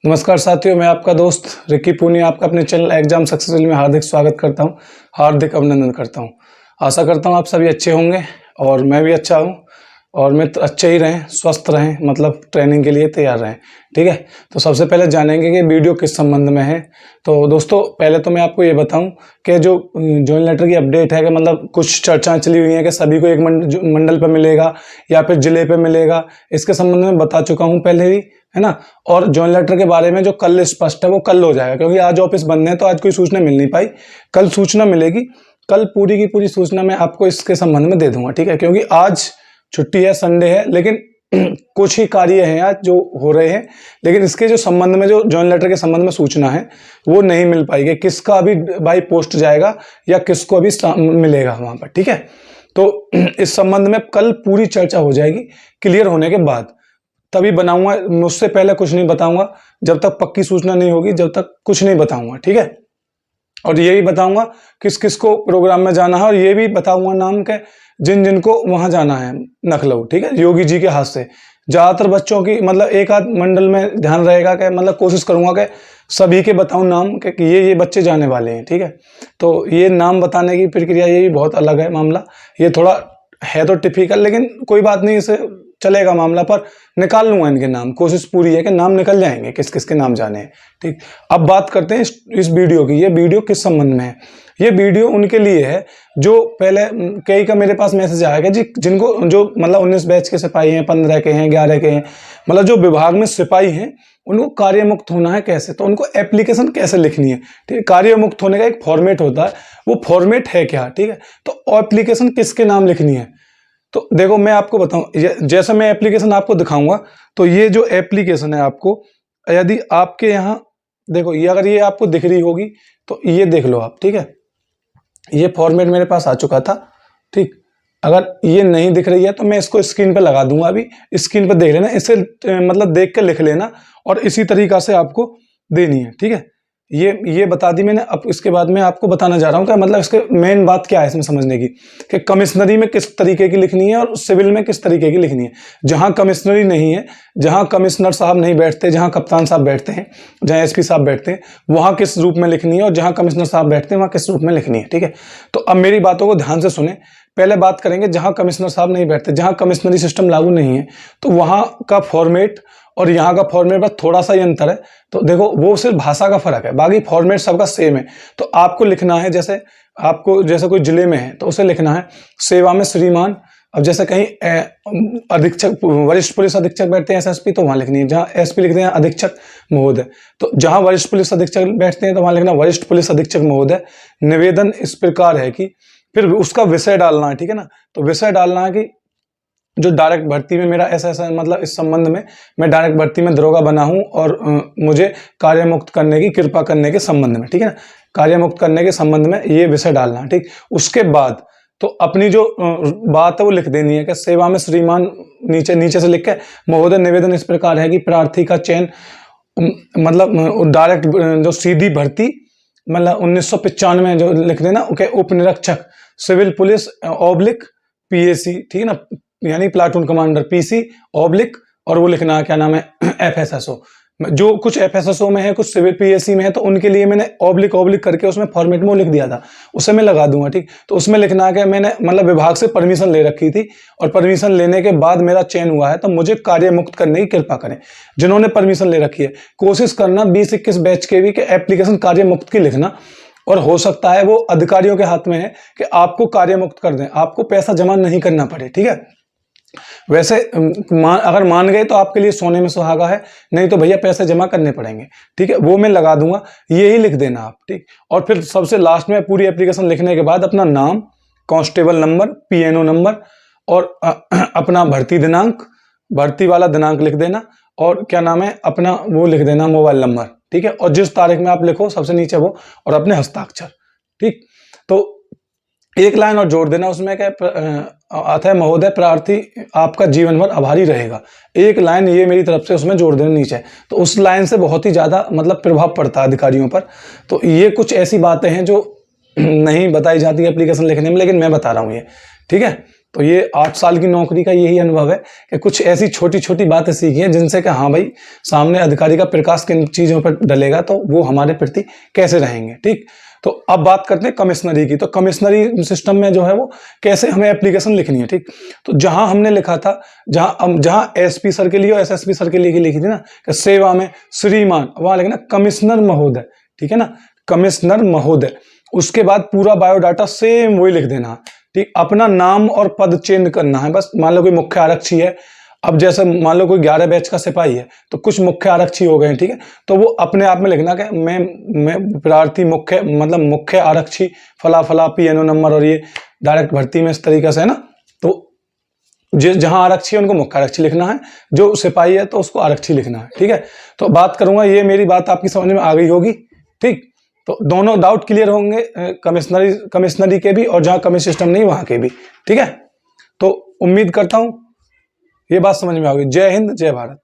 नमस्कार साथियों, मैं आपका दोस्त रिकी पूनिया आपका अपने चैनल एग्जाम सक्सेसफुल में हार्दिक स्वागत करता हूं, हार्दिक अभिनंदन करता हूं। आशा करता हूं आप सभी अच्छे होंगे और मैं भी अच्छा हूं और मित्र अच्छे ही रहें, स्वस्थ रहें, मतलब ट्रेनिंग के लिए तैयार रहें। ठीक है, तो सबसे पहले जानेंगे कि वीडियो किस संबंध में है। तो दोस्तों पहले तो मैं आपको ये बताऊं कि जो जॉइन लेटर की अपडेट है कि मतलब कुछ चर्चाएं चली हुई हैं कि सभी को एक मंडल पर मिलेगा या फिर जिले पे मिलेगा, इसके संबंध में बता चुका हूँ पहले ही, है ना। और जॉइन लेटर के बारे में जो कल स्पष्ट है वो कल हो जाएगा, क्योंकि आज ऑफिस बंद है तो आज कोई सूचना मिल नहीं पाई। कल सूचना मिलेगी, कल पूरी की पूरी सूचना मैं आपको इसके संबंध में दे दूंगा। ठीक है, क्योंकि आज छुट्टी है, संडे है, लेकिन कुछ ही कार्य हैं आज जो हो रहे हैं, लेकिन इसके जो संबंध में जो जॉइन लेटर के संबंध में सूचना है वो नहीं मिल पाएगी। किसका अभी बाई पोस्ट जाएगा या किसको अभी मिलेगा वहां पर। ठीक है, तो इस संबंध में कल पूरी चर्चा हो जाएगी, क्लियर होने के बाद तभी बनाऊंगा। मुझसे पहले कुछ नहीं बताऊंगा, जब तक पक्की सूचना नहीं होगी जब तक कुछ नहीं बताऊंगा। ठीक है, और ये भी बताऊंगा किस किस को प्रोग्राम में जाना है, और ये भी बताऊंगा नाम के जिन जिनको वहां जाना है लखनऊ। ठीक है, योगी जी के हाथ से ज्यादातर बच्चों की, मतलब एक आध मंडल में ध्यान रहेगा कि मतलब कोशिश करूंगा कि सभी के बताऊं नाम कि ये बच्चे जाने वाले हैं। ठीक है, तो ये नाम बताने की प्रक्रिया ये भी बहुत अलग है मामला, ये थोड़ा है तो टिपिकल, लेकिन कोई बात नहीं, इसे चलेगा मामला। पर निकाल लूंगा इनके नाम, कोशिश पूरी है कि नाम निकल जाएंगे किस किस के नाम जाने हैं। ठीक, अब बात करते हैं इस वीडियो की। ये वीडियो किस संबंध में है? ये वीडियो उनके लिए है जो पहले कई का मेरे पास मैसेज आएगा जी, जिनको जो मतलब 19 बैच के सिपाही हैं, 15 के हैं, 11 के हैं, मतलब जो विभाग में सिपाही हैं, उनको कार्य मुक्त होना है कैसे, तो उनको एप्लीकेशन कैसे लिखनी है। ठीक है, कार्य मुक्त होने का एक फॉर्मेट होता है, वो फॉर्मेट है क्या। ठीक है, तो एप्लीकेशन किसके नाम लिखनी है, तो देखो मैं आपको बताऊं, जैसे मैं एप्लीकेशन आपको दिखाऊंगा, तो ये जो एप्लीकेशन है आपको, यदि आपके यहाँ देखो, ये अगर ये आपको दिख रही होगी तो ये देख लो आप। ठीक है, ये फॉर्मेट मेरे पास आ चुका था। ठीक, अगर ये नहीं दिख रही है तो मैं इसको स्क्रीन पे लगा दूंगा, अभी स्क्रीन पे देख लेना, इसे मतलब देख के लिख लेना और इसी तरीका से आपको देनी है। ठीक है, ये बता दी मैंने। अब इसके बाद मैं आपको बताना जा रहा हूँ कि मतलब इसके मेन बात क्या है इसमें समझने की, कि कमिश्नरी में किस तरीके की लिखनी है और सिविल में किस तरीके की लिखनी है। जहां कमिश्नरी नहीं है, जहां कमिश्नर साहब नहीं बैठते, जहां कप्तान साहब बैठते हैं, जहां एसपी साहब बैठते हैं, वहां किस रूप में लिखनी है, और जहां कमिश्नर साहब बैठते हैं वहां किस रूप में लिखनी है। ठीक है, तो अब मेरी बातों को ध्यान से सुने। पहले बात करेंगे जहां कमिश्नर साहब नहीं बैठते, जहां कमिश्नरी सिस्टम लागू नहीं है, तो वहां का फॉर्मेट और यहाँ का फॉर्मेट पर थोड़ा सा ही अंतर है। तो देखो वो सिर्फ भाषा का फर्क है, बाकी फॉर्मेट सबका सेम है। तो आपको लिखना है, जैसे आपको जैसे कोई जिले में है तो उसे लिखना है सेवा में श्रीमान। अब जैसे कहीं अधीक्षक, वरिष्ठ पुलिस अधीक्षक बैठते हैं एसएसपी, तो वहां लिखनी है। जहां एसपी लिखते हैं अधीक्षक महोदय, तो जहां वरिष्ठ पुलिस अधीक्षक बैठते हैं तो वहां लिखना वरिष्ठ पुलिस अधीक्षक महोदय। निवेदन इस प्रकार है कि फिर उसका विषय डालना है। ठीक है ना, तो विषय डालना है कि जो डायरेक्ट भर्ती में मेरा ऐसा मतलब इस संबंध में मैं डायरेक्ट भर्ती में दरोगा बना हूं और मुझे कार्य मुक्त करने की कृपा करने के संबंध में। ठीक है ना, कार्य मुक्त करने के संबंध में ये विषय डालना है। ठीक, उसके बाद तो अपनी जो बात है वो लिख देनी है कि सेवा में श्रीमान, नीचे से लिख के महोदय। निवेदन इस प्रकार है कि प्रार्थी का चयन मतलब डायरेक्ट जो सीधी भर्ती, मतलब 1995 जो लिख देना, उप निरीक्षक सिविल पुलिस ऑब्लिक पीएसी। ठीक है ना, यानी प्लाटून कमांडर पीसी ऑब्लिक, और वो लिखना क्या नाम है एफएसएसओ। जो कुछ एफएसएसओ में है, कुछ सिविल पीएसी में है, तो उनके लिए मैंने ऑब्लिक करके उसमें फॉर्मेट में वो लिख दिया था, उसे मैं लगा दूंगा। ठीक, तो उसमें लिखना है कि मैंने मतलब विभाग से परमिशन ले रखी थी और परमिशन लेने के बाद मेरा चयन हुआ है, तो मुझे कार्य मुक्त करने की कृपा करें। जिन्होंने परमिशन ले रखी है, कोशिश करना 20-21 बैच के भी एप्लीकेशन कार्य मुक्त की लिखना, और हो सकता है वो अधिकारियों के हाथ में है कि आपको कार्य मुक्त कर दें, आपको पैसा जमा नहीं करना पड़े। ठीक है, वैसे अगर मान गए तो आपके लिए सोने में सुहागा है, नहीं तो भैया पैसे जमा करने पड़ेंगे। ठीक है, वो मैं लगा दूंगा, यही लिख देना आप। ठीक, और फिर सबसे लास्ट में पूरी एप्लीकेशन लिखने के बाद अपना नाम, कांस्टेबल नंबर, पीएनओ नंबर और अपना भर्ती दिनांक, भर्ती वाला दिनांक लिख देना, और क्या नाम है अपना वो लिख देना मोबाइल नंबर। ठीक है, और जिस तारीख में आप लिखो सबसे नीचे वो, और अपने हस्ताक्षर। ठीक, तो एक लाइन और जोड़ देना उसमें क्या अतः महोदय प्रार्थी आपका जीवन भर आभारी रहेगा। एक लाइन ये मेरी तरफ से उसमें जोड़ देना नीचे, तो उस लाइन से बहुत ही ज्यादा मतलब प्रभाव पड़ता है अधिकारियों पर। तो ये कुछ ऐसी बातें हैं जो नहीं बताई जाती एप्लीकेशन लिखने में, लेकिन मैं बता रहा हूँ ये। ठीक है, तो ये 8 साल की नौकरी का यही अनुभव है कि कुछ ऐसी छोटी छोटी बातें सीखी हैं जिनसे कि हाँ भाई, सामने अधिकारी का प्रकाश किन चीज़ों पर डलेगा तो वो हमारे प्रति कैसे रहेंगे। ठीक, तो अब बात करते हैं कमिश्नरी की। तो कमिश्नरी सिस्टम में जो है वो कैसे हमें एप्लीकेशन लिखनी है। ठीक, तो जहां हमने लिखा था, जहां एसपी सर के लिए और एसएसपी सर के लिए लिखी थी ना कि सेवा में श्रीमान, वहां लिखना कमिश्नर महोदय। ठीक है ना, कमिश्नर महोदय। उसके बाद पूरा बायोडाटा सेम वही लिख देना। ठीक, अपना नाम और पद चेंज करना है बस। मान लो कोई मुख्य आरक्षी है, अब जैसे मान लो कोई 11 बैच का सिपाही है तो कुछ मुख्य आरक्षी हो गए हैं। ठीक है, तो वो अपने आप में लिखना कि मैं प्रार्थी मुख्य, मतलब मुख्य आरक्षी फला फला पीएनओ नंबर, और ये डायरेक्ट भर्ती में इस तरीके से है ना। तो जहां आरक्षी है उनको मुख्य आरक्षी लिखना है, जो सिपाही है तो उसको आरक्षी लिखना है। ठीक है, तो बात करूंगा, ये मेरी बात आपकी समझ में आ गई होगी। ठीक, तो दोनों डाउट क्लियर होंगे, कमिश्नरी के भी और जहां कमिश्न सिस्टम नहीं वहां के भी। ठीक है, तो उम्मीद करता हूं ये बात समझ में आ गई। जय हिंद, जय भारत।